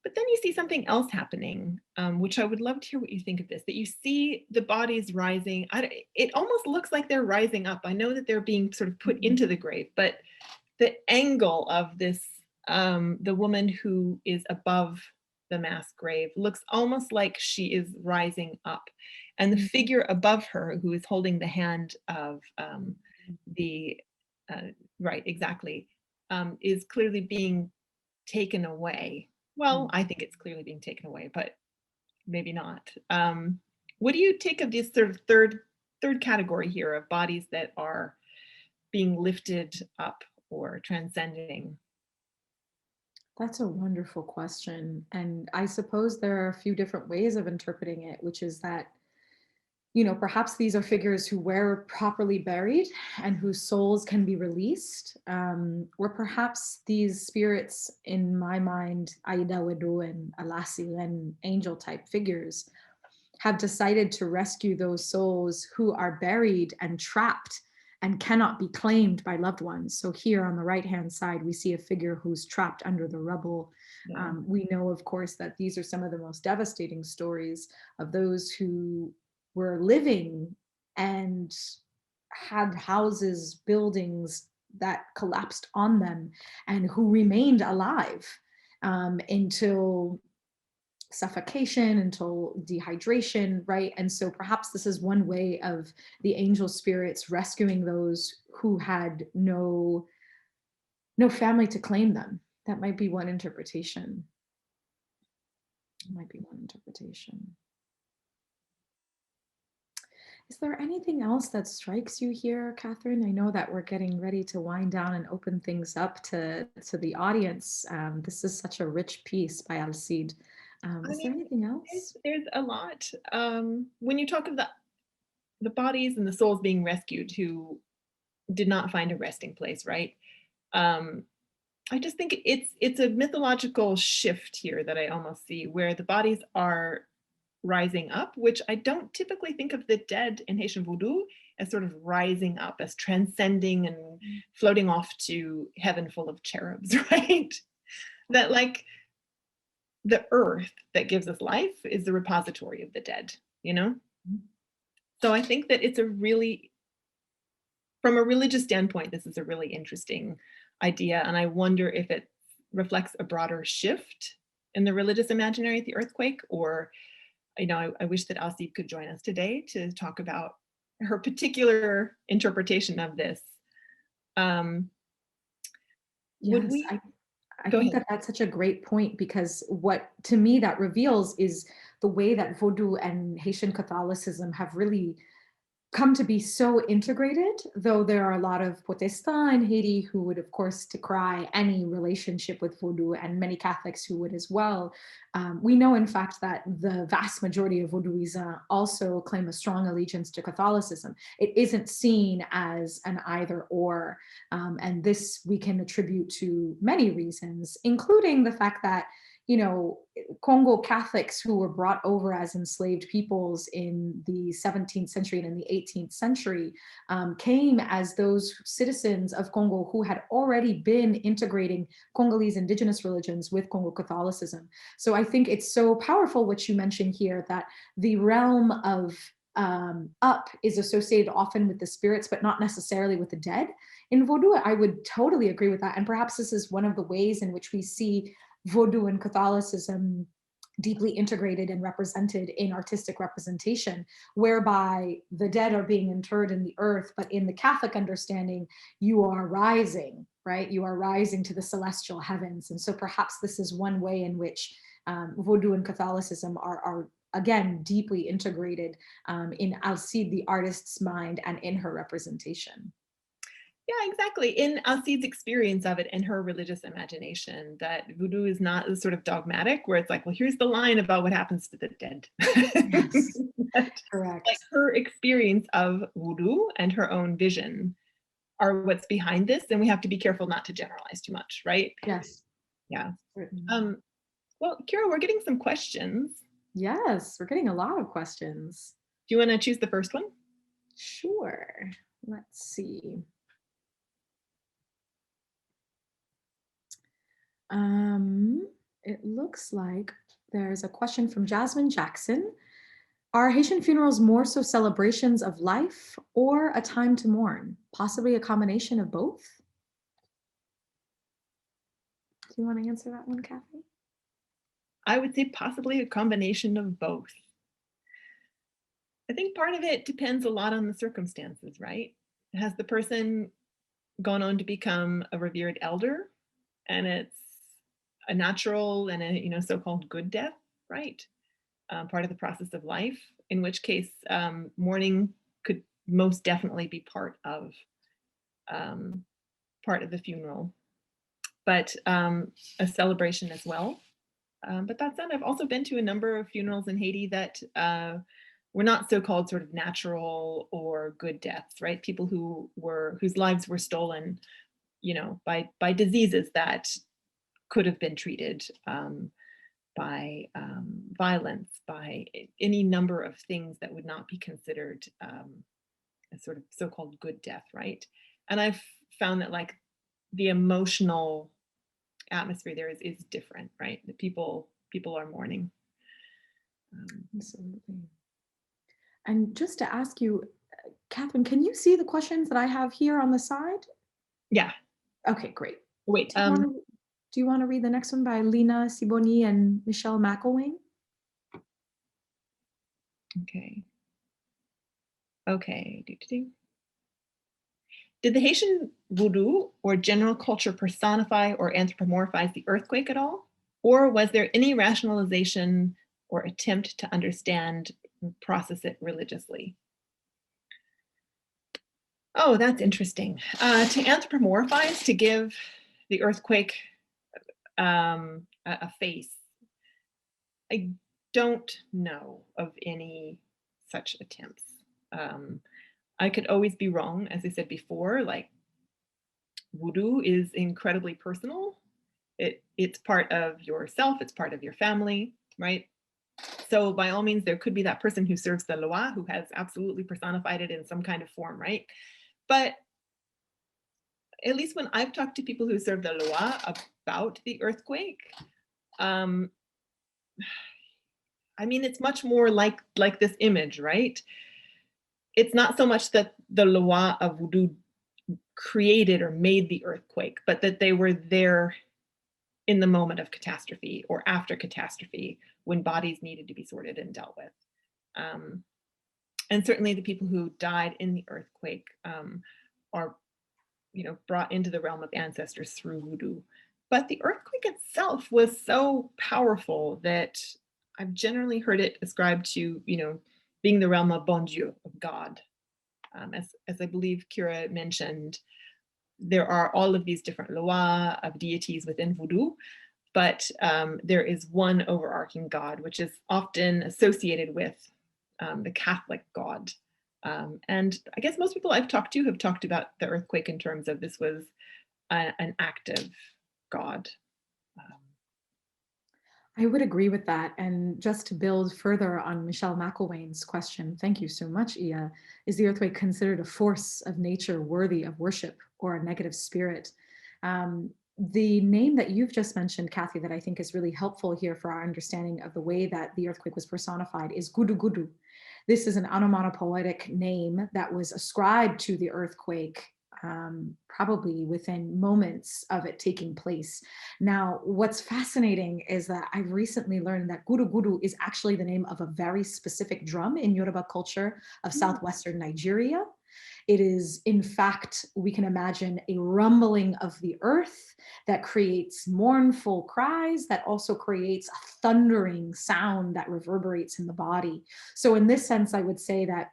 But then you see something else happening, which I would love to hear what you think of this, that you see the bodies rising. It almost looks like they're rising up. I know that they're being sort of put into the grave, but the angle of this, the woman who is above the mass grave looks almost like she is rising up. And the figure above her, who is holding the hand of right, exactly, is clearly being taken away. Well, I think it's clearly being taken away, but maybe not. What do you take of this sort of third category here of bodies that are being lifted up or transcending? That's a wonderful question. And I suppose there are a few different ways of interpreting it, which is that, you know, perhaps these are figures who were properly buried and whose souls can be released, or perhaps these spirits, in my mind, Aida Wedo and Alasi and angel type figures, have decided to rescue those souls who are buried and trapped and cannot be claimed by loved ones. So here on the right-hand side, we see a figure who's trapped under the rubble. Yeah. We know, of course, that these are some of the most devastating stories of those who were living and had houses, buildings that collapsed on them, and who remained alive until suffocation, until dehydration, right? And so perhaps this is one way of the angel spirits rescuing those who had no family to claim them. That might be one interpretation. Is there anything else that strikes you here, Katherine? I know that we're getting ready to wind down and open things up to the audience. This is such a rich piece by Alcide. Is there anything else? There's a lot. When you talk of the bodies and the souls being rescued who did not find a resting place, right? I just think it's a mythological shift here that I almost see, where the bodies are rising up, which I don't typically think of the dead in Haitian Voodoo as sort of rising up, as transcending and floating off to heaven full of cherubs, right? That like the earth that gives us life is the repository of the dead, you know? So I think that it's a really, from a religious standpoint, this is a really interesting idea. And I wonder if it reflects a broader shift in the religious imaginary at the earthquake, or, you know, I wish that Alcide could join us today to talk about her particular interpretation of this. Would Yes, we? I Go think ahead. that that's such a great point, because what to me that reveals is the way that Vodou and Haitian Catholicism have really come to be so integrated, though there are a lot of Protestants in Haiti who would, of course, decry any relationship with Vodou, and many Catholics who would as well. We know, in fact, that the vast majority of Vodouisans also claim a strong allegiance to Catholicism. It isn't seen as an either or, and this we can attribute to many reasons, including the fact that, you know, Congo Catholics who were brought over as enslaved peoples in the 17th century and in the 18th century came as those citizens of Congo who had already been integrating Congolese indigenous religions with Congo Catholicism. So I think it's so powerful what you mentioned here, that the realm of up is associated often with the spirits, but not necessarily with the dead. In Vodou, I would totally agree with that. And perhaps this is one of the ways in which we see Vodou and Catholicism deeply integrated and represented in artistic representation, whereby the dead are being interred in the earth, but in the Catholic understanding, you are rising, right? You are rising to the celestial heavens. And so perhaps this is one way in which Vodou and Catholicism are again, deeply integrated in Alcide, the artist's mind, and in her representation. Yeah, exactly. In Alcide's experience of it and her religious imagination, that Voodoo is not sort of dogmatic, where it's like, well, here's the line about what happens to the dead. Yes, correct. Like her experience of Voodoo and her own vision are what's behind this, and we have to be careful not to generalize too much, right? Yes. Yeah. Certainly. Well, Kyrah, we're getting some questions. Yes, we're getting a lot of questions. Do you want to choose the first one? Sure. Let's see. It looks like there's a question from Jasmine Jackson. Are Haitian funerals more so celebrations of life or a time to mourn? Possibly a combination of both? Do you want to answer that one, Kathy? I would say possibly a combination of both. I think part of it depends a lot on the circumstances, right? Has the person gone on to become a revered elder, and it's a natural and a so-called good death, right? Part of the process of life, in which case mourning could most definitely be part of the funeral, but a celebration as well. But that said, I've also been to a number of funerals in Haiti that were not so-called sort of natural or good deaths, right? People whose lives were stolen, by diseases that could have been treated by violence, by any number of things that would not be considered a sort of so-called good death, right? And I've found that like the emotional atmosphere there is different, right? The people are mourning. Absolutely. And just to ask you, Catherine, can you see the questions that I have here on the side? Yeah. Okay, great. Wait. Do you want to read the next one by Lena Siboni and Michelle McElwain? Okay. Okay. Did the Haitian voodoo or general culture personify or anthropomorphize the earthquake at all? Or was there any rationalization or attempt to understand and process it religiously? Oh, that's interesting. To anthropomorphize, to give the earthquake a face, I don't know of any such attempts. I could always be wrong, as I said before, like voodoo is incredibly personal. It's part of yourself, it's part of your family, right? So by all means, there could be that person who serves the loa who has absolutely personified it in some kind of form, right? But at least when I've talked to people who serve the loa about the earthquake, I mean, it's much more like this image, right? It's not so much that the loa of Voodoo created or made the earthquake, but that they were there in the moment of catastrophe or after catastrophe when bodies needed to be sorted and dealt with. And certainly the people who died in the earthquake are, brought into the realm of ancestors through Voodoo. But the earthquake itself was so powerful that I've generally heard it ascribed to, being the realm of bon Dieu, of God. As I believe Kyrah mentioned, there are all of these different loa of deities within Voodoo, but there is one overarching God, which is often associated with the Catholic God. And I guess most people I've talked to have talked about the earthquake in terms of this was an active God. I would agree with that. And just to build further on Michelle McElwain's question, thank you so much, Ia. Is the earthquake considered a force of nature worthy of worship or a negative spirit? The name that you've just mentioned, Kathy, that I think is really helpful here for our understanding of the way that the earthquake was personified is Gudu Gudu. This is an onomatopoetic name that was ascribed to the earthquake probably within moments of it taking place. Now, what's fascinating is that I've recently learned that Guru Guru is actually the name of a very specific drum in Yoruba culture of southwestern Nigeria. It is, in fact, we can imagine a rumbling of the earth that creates mournful cries, that also creates a thundering sound that reverberates in the body. So in this sense, I would say that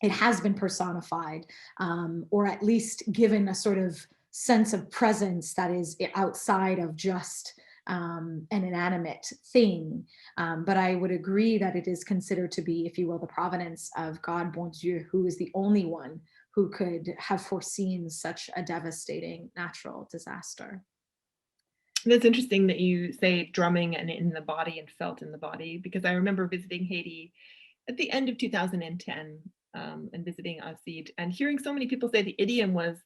it has been personified, or at least given a sort of sense of presence that is outside of just an inanimate thing. But I would agree that it is considered to be, if you will, the provenance of God Bon Dieu, who is the only one who could have foreseen such a devastating natural disaster. That's interesting that you say drumming and in the body and felt in the body, because I remember visiting Haiti at the end of 2010 and visiting Alcide and hearing so many people say the idiom was,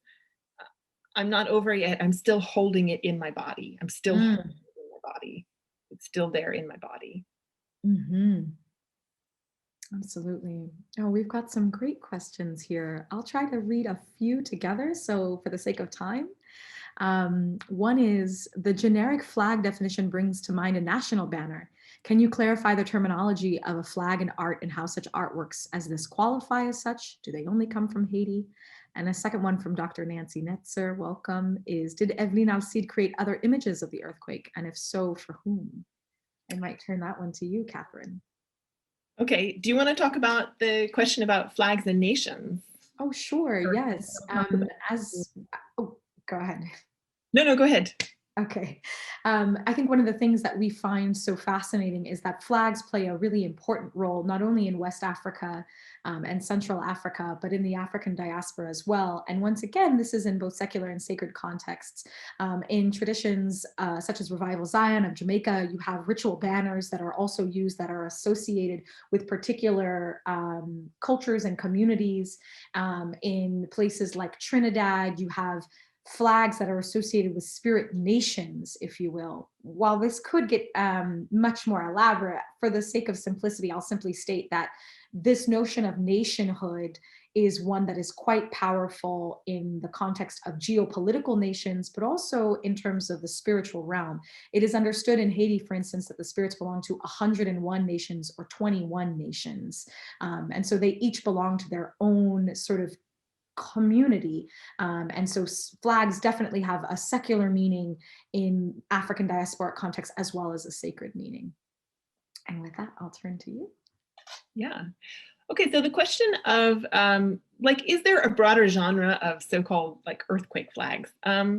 I'm not over yet, I'm still holding it in my body. I'm still holding it in my body. It's still there in my body. Absolutely. Oh, we've got some great questions here. I'll try to read a few together. So for the sake of time, one is the generic flag definition brings to mind a national banner. Can you clarify the terminology of a flag in art and how such artworks as this qualify as such? Do they only come from Haiti? And a second one from Dr. Nancy Netzer, welcome, is did Evelyne Alcide create other images of the earthquake? And if so, for whom? I might turn that one to you, Katherine. Okay, do you want to talk about the question about flags and nations? Oh, sure, yes. Go ahead. No, go ahead. Okay. I think one of the things that we find so fascinating is that flags play a really important role, not only in West Africa and Central Africa, but in the African diaspora as well. And once again, this is in both secular and sacred contexts. In traditions such as Revival Zion of Jamaica, you have ritual banners that are also used that are associated with particular cultures and communities. In places like Trinidad, you have flags that are associated with spirit nations, if you will. While this could get much more elaborate, for the sake of simplicity, I'll simply state that this notion of nationhood is one that is quite powerful in the context of geopolitical nations, but also in terms of the spiritual realm. It is understood in Haiti, for instance, that the spirits belong to 101 nations or 21 nations. And so they each belong to their own sort of community. And so flags definitely have a secular meaning in African diasporic context as well as a sacred meaning. And with that, I'll turn to you. Yeah. Okay, so the question of is there a broader genre of so-called like earthquake flags? Yeah,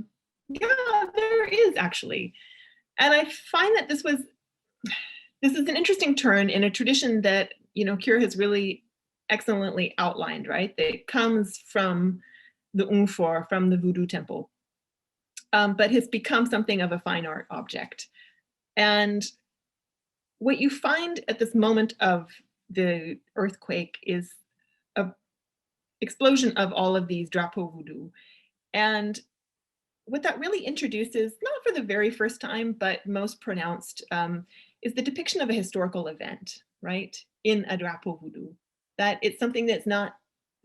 there is actually. And I find that this is an interesting turn in a tradition that, Kyrah has really excellently outlined, right? That comes from the Unfor, from the Voodoo temple, but has become something of a fine art object. And what you find at this moment of the earthquake is a explosion of all of these Drapo Voodoo. And what that really introduces, not for the very first time, but most pronounced, is the depiction of a historical event, right, in a Drapo Voodoo. That it's something that's not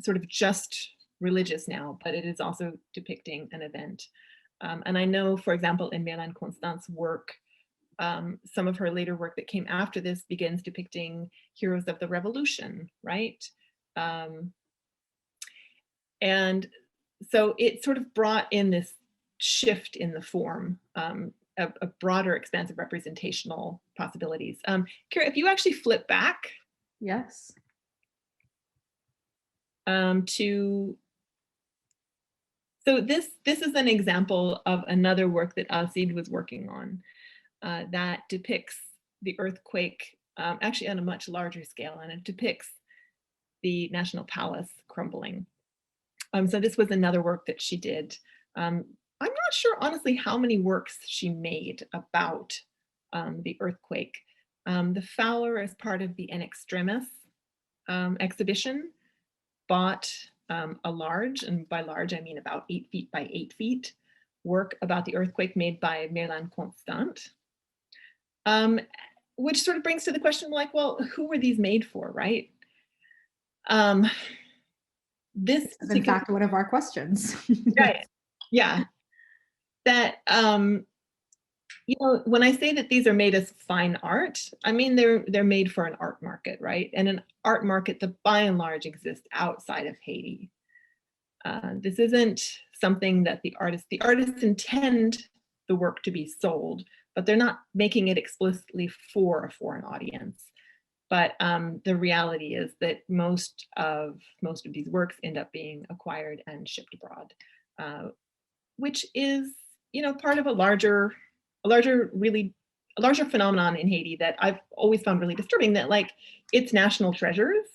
sort of just religious now, but it is also depicting an event. And I know, for example, in Myrlande Constant's work, some of her later work that came after this begins depicting heroes of the revolution, right? And so it sort of brought in this shift in the form, a broader expanse of representational possibilities. Kyrah, if you actually flip back Yes. to, so this is an example of another work that Alcide was working on that depicts the earthquake actually on a much larger scale, and it depicts the National Palace crumbling. So this was another work that she did. I'm not sure, honestly, how many works she made about the earthquake. The Fowler, as part of the In Extremis exhibition, bought a large, and by large I mean about 8 feet by 8 feet, work about the earthquake made by Myrlande Constant, which sort of brings to the question, like, well, who were these made for, right? This is in fact one of our questions. Right. Yeah. That you know, when I say that these are made as fine art, I mean they're made for an art market, right? And an art market that by and large exists outside of Haiti. This isn't something that the artists intend the work to be sold, but they're not making it explicitly for a foreign audience. But the reality is that most of these works end up being acquired and shipped abroad, which is, you know, part of a larger phenomenon in Haiti that I've always found really disturbing. That, like, its national treasures,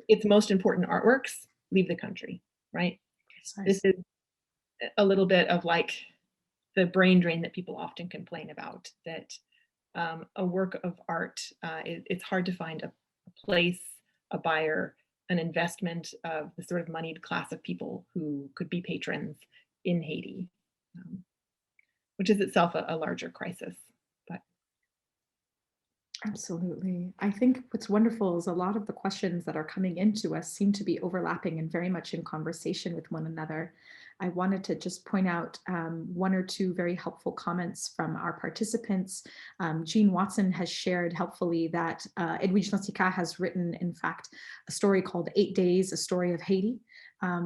its most important artworks leave the country, right? This is a little bit of like the brain drain that people often complain about, that a work of art, it's hard to find a place, a buyer, an investment of the sort of moneyed class of people who could be patrons in Haiti, which is itself a larger crisis. But absolutely. I think what's wonderful is a lot of the questions that are coming into us seem to be overlapping and very much in conversation with one another. I wanted to just point out one or two very helpful comments from our participants. Jean Watson has shared helpfully that Edwidge Natika has written, in fact, a story called 8 Days, A Story of Haiti,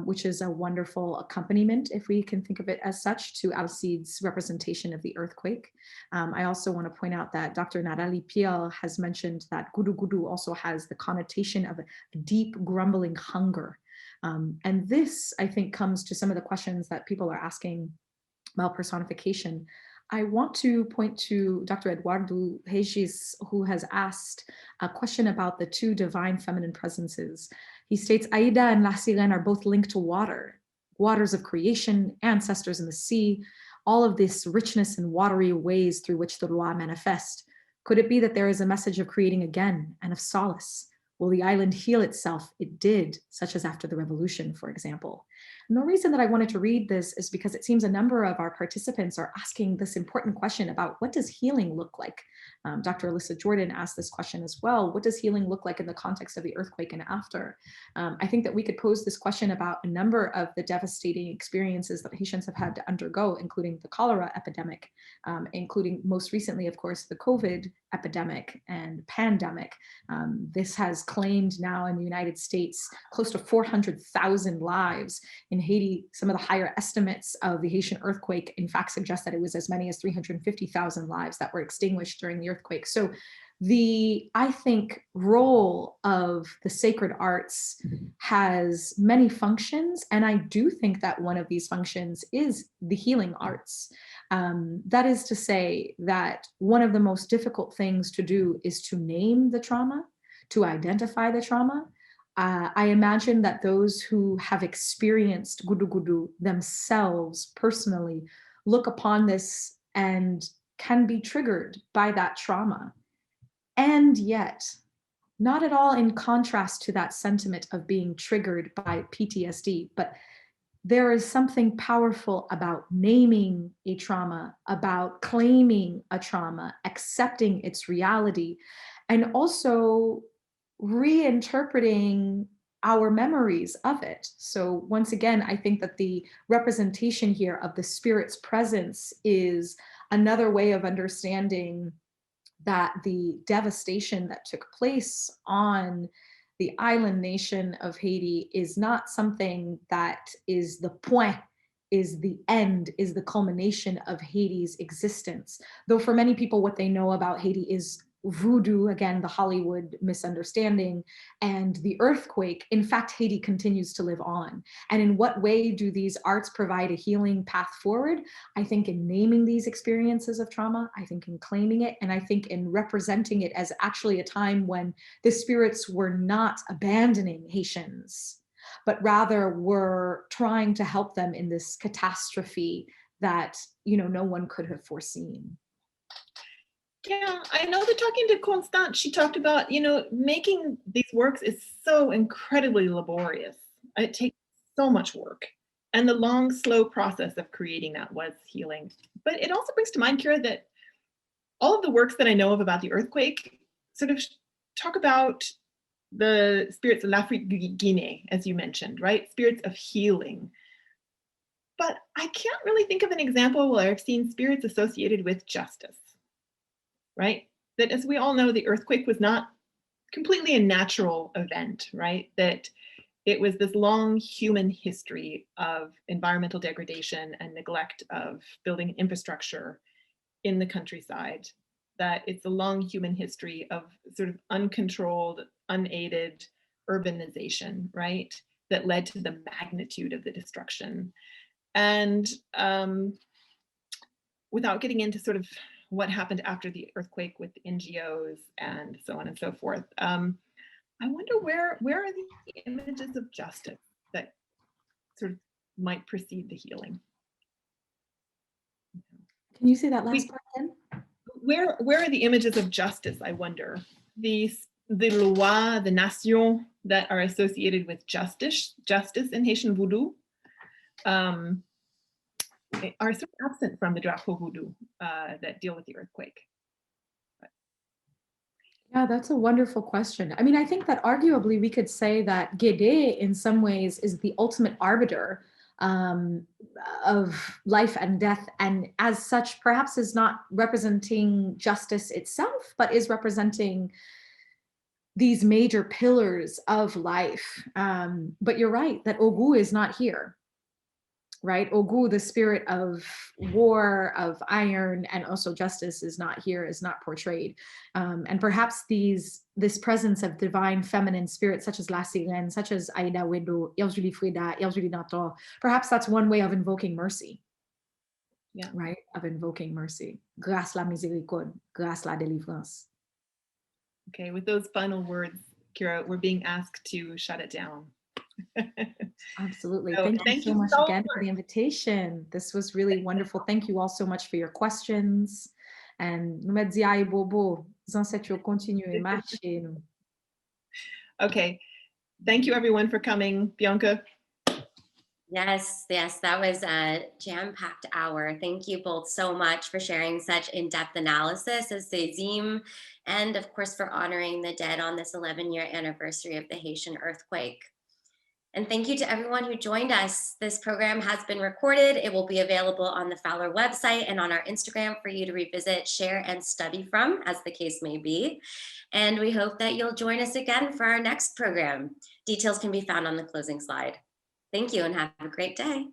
which is a wonderful accompaniment, if we can think of it as such, to Alcide's representation of the earthquake. I also want to point out that Dr. Nathalie Piel has mentioned that Gudu Gudu also has the connotation of a deep grumbling hunger. And this, I think, comes to some of the questions that people are asking about personification. I want to point to Dr. Eduardo Regis, who has asked a question about the two divine feminine presences. He states, Aida and La Sirene are both linked to water, waters of creation, ancestors in the sea, all of this richness and watery ways through which the Roi manifest. Could it be that there is a message of creating again and of solace? Will the island heal itself? It did, such as after the revolution, for example. And the reason that I wanted to read this is because it seems a number of our participants are asking this important question about what does healing look like? Dr. Alyssa Jordan asked this question as well. What does healing look like in the context of the earthquake and after? I think that we could pose this question about a number of the devastating experiences that Haitians have had to undergo, including the cholera epidemic, including most recently, of course, the COVID epidemic and pandemic. This has claimed now in the United States close to 400,000 lives. In Haiti, some of the higher estimates of the Haitian earthquake, in fact, suggest that it was as many as 350,000 lives that were extinguished during the earthquake. So the, I think, role of the sacred arts has many functions. And I do think that one of these functions is the healing arts. That is to say that one of the most difficult things to do is to name the trauma, to identify the trauma. I imagine that those who have experienced Gudu Gudu themselves personally look upon this and can be triggered by that trauma. And yet, not at all in contrast to that sentiment of being triggered by PTSD, but there is something powerful about naming a trauma, about claiming a trauma, accepting its reality, and also reinterpreting our memories of it. So once again, I think that the representation here of the spirit's presence is another way of understanding that the devastation that took place on the island nation of Haiti is not something that is the point, is the end, is the culmination of Haiti's existence. Though for many people, what they know about Haiti is voodoo, again, the Hollywood misunderstanding, and the earthquake. In fact, Haiti continues to live on. And in what way do these arts provide a healing path forward? I think in naming these experiences of trauma, I think in claiming it, and I think in representing it as actually a time when the spirits were not abandoning Haitians, but rather were trying to help them in this catastrophe that, you know, no one could have foreseen. Yeah, I know that talking to Constant, she talked about, you know, making these works is so incredibly laborious. It takes so much work. And the long, slow process of creating that was healing. But it also brings to mind, Kyrah, that all of the works that I know of about the earthquake sort of talk about the spirits of l'Afrique Guinée, as you mentioned, right? Spirits of healing. But I can't really think of an example where I've seen spirits associated with justice. Right? That, as we all know, the earthquake was not completely a natural event, right? That it was this long human history of environmental degradation and neglect of building infrastructure in the countryside. That it's a long human history of sort of uncontrolled, unaided urbanization, right? That led to the magnitude of the destruction. And without getting into sort of what happened after the earthquake with the NGOs and so on and so forth. I wonder where are the images of justice that sort of might precede the healing? Can you say that last part again? Where are the images of justice, I wonder? The loi, the nation that are associated with justice in Haitian Voodoo, are sort of absent from the Drapo Voodoo that deal with the earthquake. Yeah, that's a wonderful question. I mean, I think that arguably we could say that Guédé in some ways is the ultimate arbiter of life and death, and as such, perhaps is not representing justice itself, but is representing these major pillars of life. But you're right that Ogu is not here. Right? Ogu, the spirit of war, of iron, and also justice is not here, is not portrayed. And perhaps this presence of divine feminine spirits, such as La Sirène, such as Aïda Wedo, Erzulie Freda, Erzulie Nato, perhaps that's one way of invoking mercy. Yeah. Right? Of invoking mercy. Grâce la miséricorde, grâce la délivrance. Okay, with those final words, Kyrah, we're being asked to shut it down. Absolutely. So, thank you so much again for the invitation. This was really wonderful. Thank you all so much for your questions. And okay. Thank you everyone for coming. Bianca. Yes, that was a jam-packed hour. Thank you both so much for sharing such in-depth analysis of Séisme, and of course for honoring the dead on this 11-year anniversary of the Haitian earthquake. And thank you to everyone who joined us. This program has been recorded. It will be available on the Fowler website and on our Instagram for you to revisit, share, and study from, as the case may be. And we hope that you'll join us again for our next program. Details can be found on the closing slide. Thank you and have a great day.